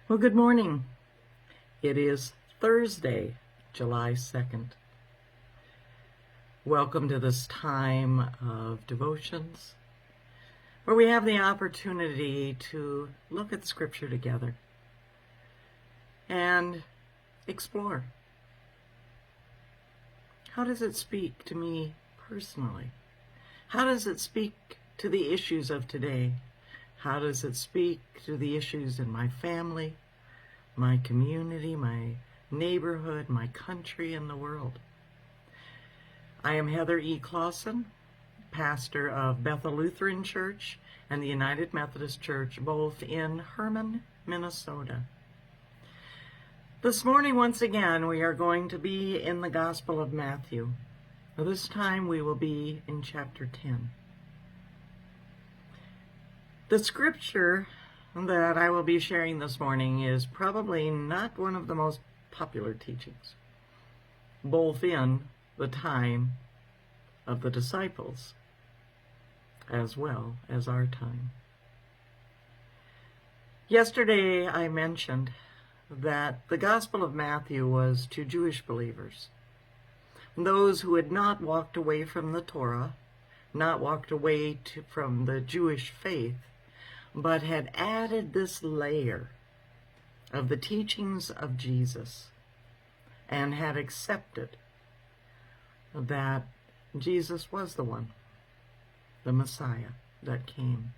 Well, good morning. It is Thursday, July 2nd. Welcome to this time of devotions where we have the opportunity to look at Scripture together and explore. How does it speak to me personally? How does it speak to the issues of today? How does it speak to the issues in my family, my community, my neighborhood, my country, and the world? I am Heather E. Clausen, pastor of Bethel Lutheran Church and the United Methodist Church, both in Herman, Minnesota. This morning, once again, we are going to be in the Gospel of Matthew. This time we will be in chapter 10. The scripture that I will be sharing this morning is probably not one of the most popular teachings, both in the time of the disciples as well as our time. Yesterday I mentioned that the Gospel of Matthew was to Jewish believers, those who had not walked away from the Torah, not walked away from the Jewish faith, but had added this layer of the teachings of Jesus and had accepted that Jesus was the one, the Messiah that came.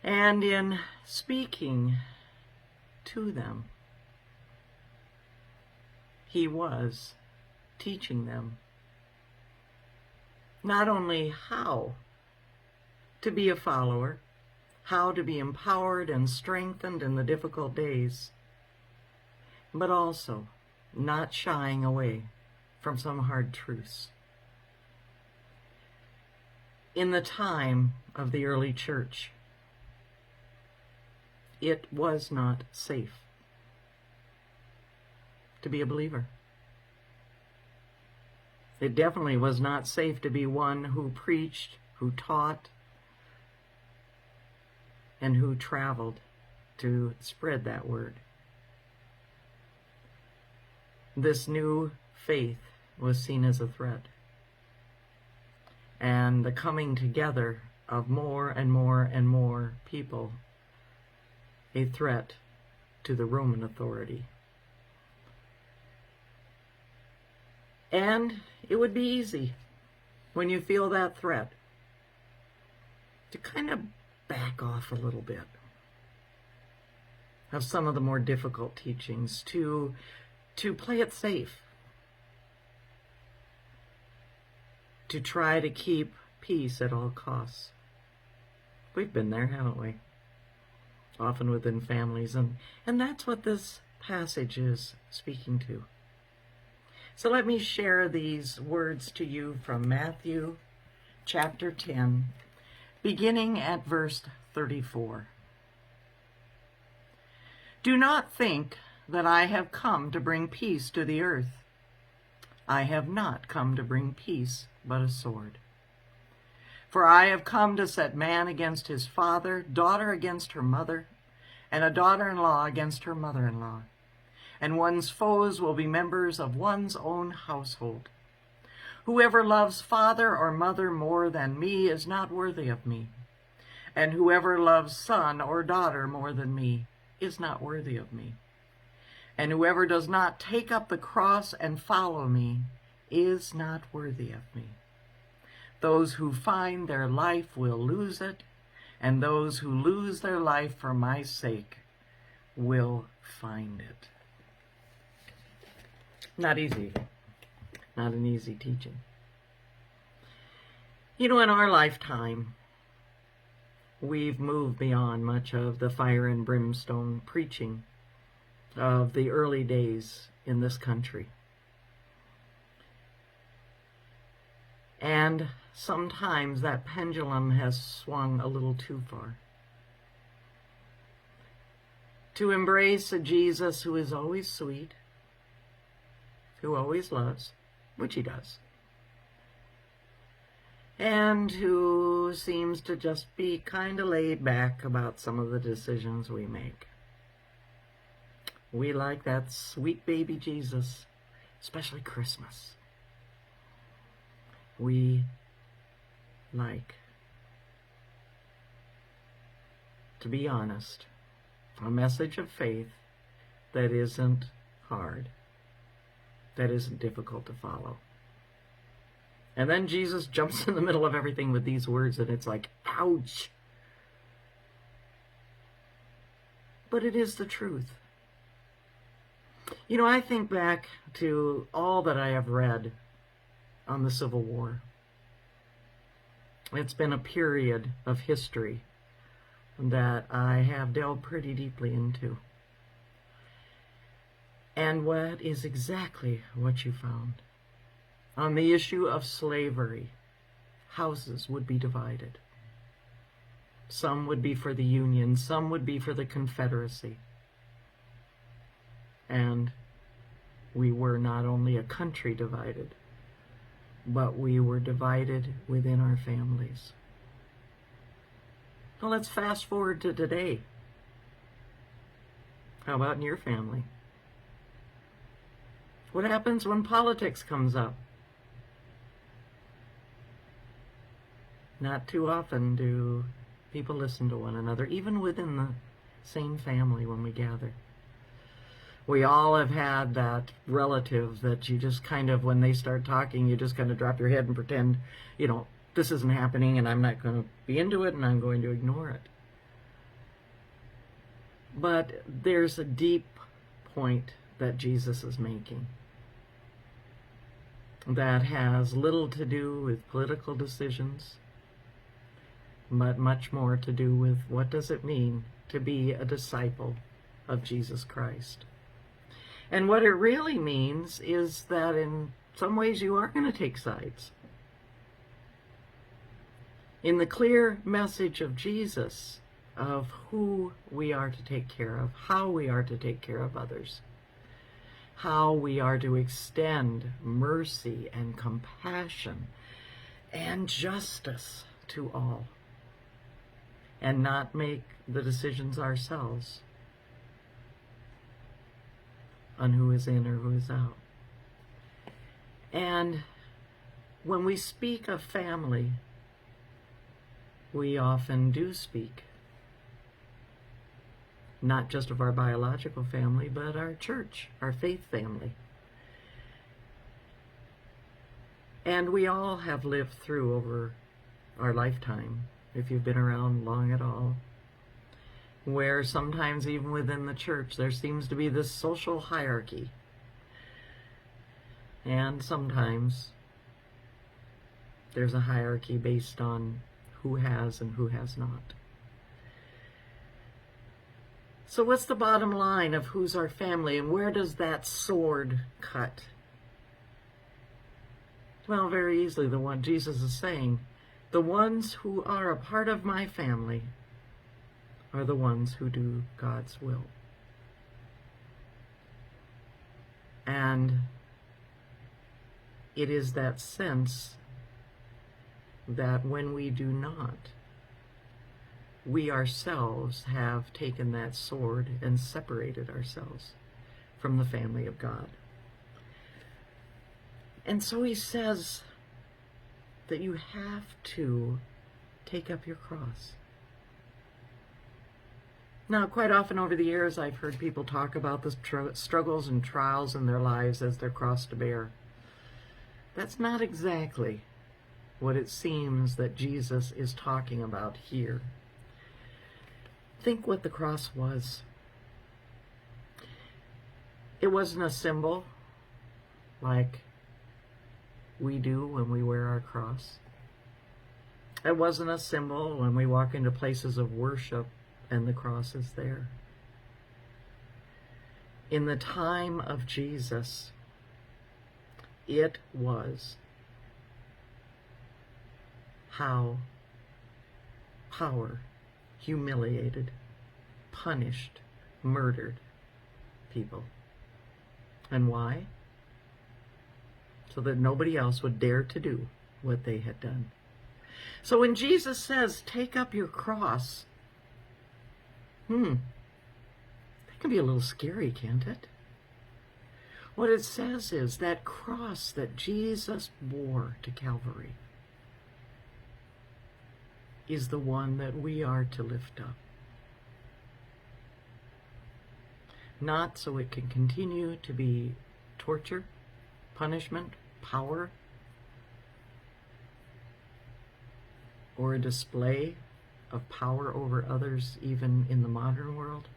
And in speaking to them, he was teaching them not only how to be a follower, how to be empowered and strengthened in the difficult days, but also not shying away from some hard truths. In the time of the early church, it was not safe to be a believer. It definitely was not safe to be one who preached, who taught, and who traveled to spread that word. This new faith was seen as a threat, and the coming together of more and more and more people, a threat to the Roman authority. And it would be easy, when you feel that threat, to kind of back off a little bit of some of the more difficult teachings, to play it safe, to try to keep peace at all costs. We've been there, haven't we? Often within families, and that's what this passage is speaking to. So let me share these words to you from Matthew chapter 10, beginning at verse 34. Do not think that I have come to bring peace to the earth. I have not come to bring peace, but a sword. For I have come to set man against his father, daughter against her mother, and a daughter-in-law against her mother-in-law. And one's foes will be members of one's own household. Whoever loves father or mother more than me is not worthy of me. And whoever loves son or daughter more than me is not worthy of me. And whoever does not take up the cross and follow me is not worthy of me. Those who find their life will lose it, and those who lose their life for my sake will find it. Not easy. Not an easy teaching. You know, in our lifetime, we've moved beyond much of the fire and brimstone preaching of the early days in this country. And sometimes that pendulum has swung a little too far. To embrace a Jesus who is always sweet, who always loves, which he does, and who seems to just be kind of laid back about some of the decisions we make. We like that sweet baby Jesus, especially Christmas. We like, to be honest, a message of faith that isn't hard, that isn't difficult to follow. And then Jesus jumps in the middle of everything with these words, and it's like, ouch. But it is the truth. You know, I think back to all that I have read on the Civil War. It's been a period of history that I have delved pretty deeply into. And what is exactly what you found? On the issue of slavery, houses would be divided. Some would be for the Union, some would be for the Confederacy. And we were not only a country divided, but we were divided within our families. Well, let's fast forward to today. How about in your family? What happens when politics comes up? Not too often do people listen to one another, even within the same family when we gather. We all have had that relative that you just kind of, when they start talking, you just kind of drop your head and pretend, this isn't happening and I'm not going to be into it and I'm going to ignore it. But there's a deep point that Jesus is making that has little to do with political decisions, but much more to do with what does it mean to be a disciple of Jesus Christ. And what it really means is that in some ways you are going to take sides. In the clear message of Jesus of who we are to take care of, how we are to take care of others, how we are to extend mercy and compassion and justice to all, and not make the decisions ourselves on who is in or who is out. And when we speak of family, we often do speak not just of our biological family, but our church, our faith family. And we all have lived through over our lifetime, if you've been around long at all, where sometimes even within the church there seems to be this social hierarchy. And sometimes there's a hierarchy based on who has and who has not. So what's the bottom line of who's our family, and where does that sword cut? Well, very easily, the one Jesus is saying, the ones who are a part of my family are the ones who do God's will. And it is that sense that when we do not, we ourselves have taken that sword and separated ourselves from the family of God. And so he says that you have to take up your cross. Now, quite often over the years, I've heard people talk about the struggles and trials in their lives as their cross to bear. That's not exactly what it seems that Jesus is talking about here. Think what the cross was. It wasn't a symbol like we do when we wear our cross. It wasn't a symbol when we walk into places of worship and the cross is there. In the time of Jesus, it was how power humiliated, punished, murdered people. And why? So that nobody else would dare to do what they had done. So when Jesus says, take up your cross, It can be a little scary, can't it? What it says is that cross that Jesus bore to Calvary is the one that we are to lift up. Not so it can continue to be torture, punishment, power, or a display of power over others, even in the modern world.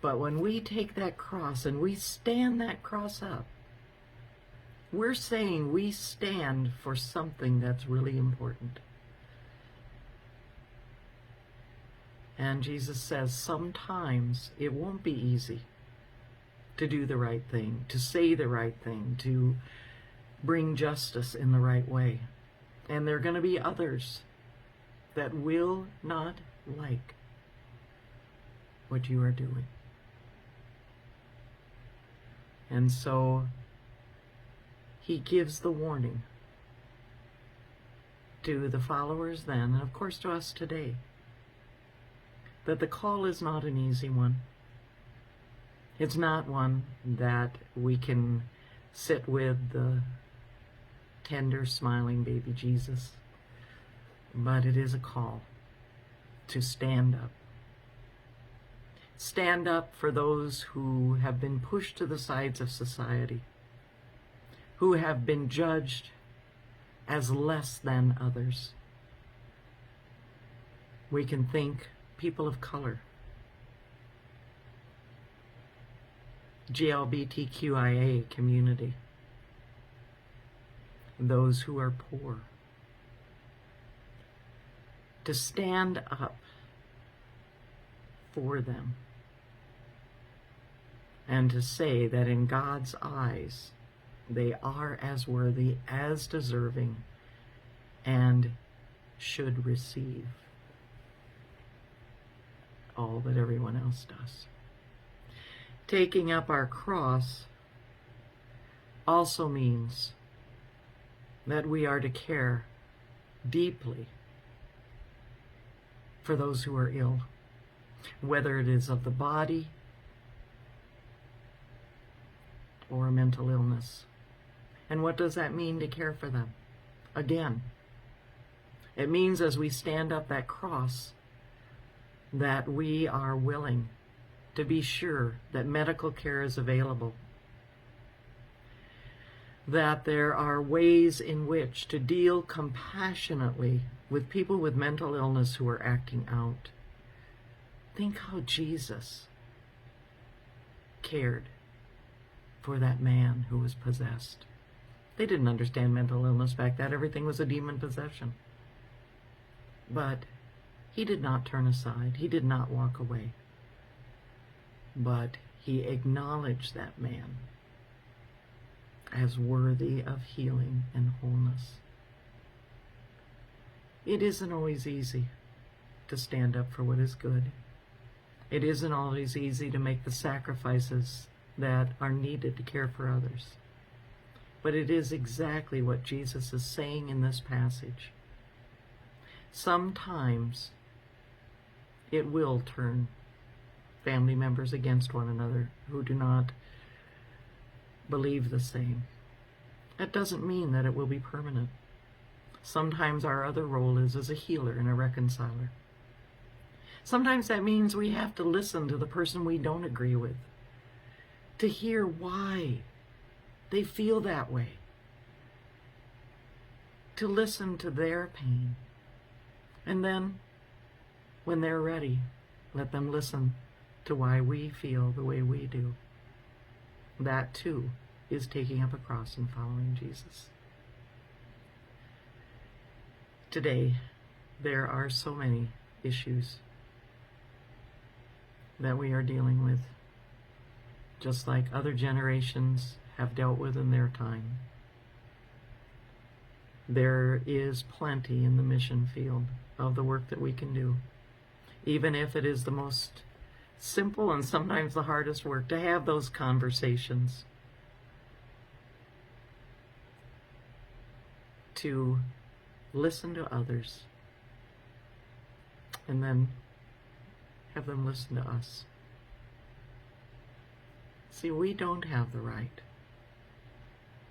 But when we take that cross and we stand that cross up, we're saying we stand for something that's really important. And Jesus says sometimes it won't be easy to do the right thing, to say the right thing, to bring justice in the right way. And there are going to be others that will not like what you are doing. And so he gives the warning to the followers then, and of course to us today, that the call is not an easy one. It's not one that we can sit with the tender, smiling baby Jesus, but it is a call to stand up. Stand up for those who have been pushed to the sides of society, who have been judged as less than others. We can think people of color, GLBTQIA community, those who are poor. To stand up for them and to say that in God's eyes they are as worthy, as deserving, and should receive all that everyone else does. Taking up our cross also means that we are to care deeply for those who are ill, whether it is of the body or a mental illness. And what does that mean to care for them? Again, it means as we stand up that cross that we are willing to be sure that medical care is available, that there are ways in which to deal compassionately with people with mental illness who are acting out. Think how Jesus cared for that man who was possessed. They didn't understand mental illness back then. Everything was a demon possession. But he did not turn aside. He did not walk away. But he acknowledged that man as worthy of healing and wholeness. It isn't always easy to stand up for what is good. It isn't always easy to make the sacrifices that are needed to care for others. But it is exactly what Jesus is saying in this passage. Sometimes it will turn family members against one another who do not believe the same. That doesn't mean that it will be permanent. Sometimes our other role is as a healer and a reconciler. Sometimes that means we have to listen to the person we don't agree with, to hear why they feel that way, to listen to their pain. And then, when they're ready, let them listen to why we feel the way we do. That, too, is taking up a cross and following Jesus. Today, there are so many issues that we are dealing with, just like other generations have dealt with in their time. There is plenty in the mission field of the work that we can do, even if it is the most simple and sometimes the hardest work, to have those conversations, to listen to others, and then have them listen to us. See, we don't have the right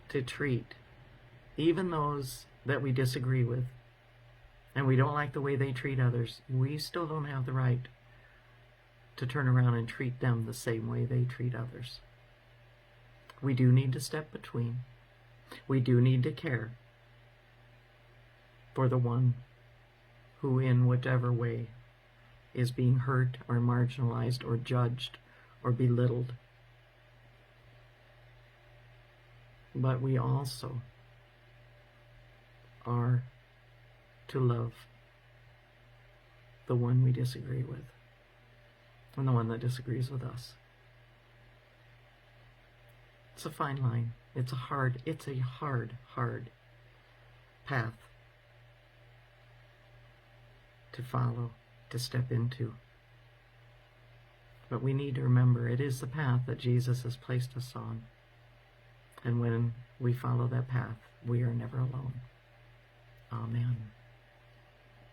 to treat even those that we disagree with, and we don't like the way they treat others. We still don't have the right to turn around and treat them the same way they treat others. We do need to step between. We do need to care for the one who, in whatever way, is being hurt or marginalized or judged or belittled. But we also are to love the one we disagree with and the one that disagrees with us. It's a fine line. It's a hard path to follow, to step into. But we need to remember it is the path that Jesus has placed us on. And when we follow that path, we are never alone. Amen.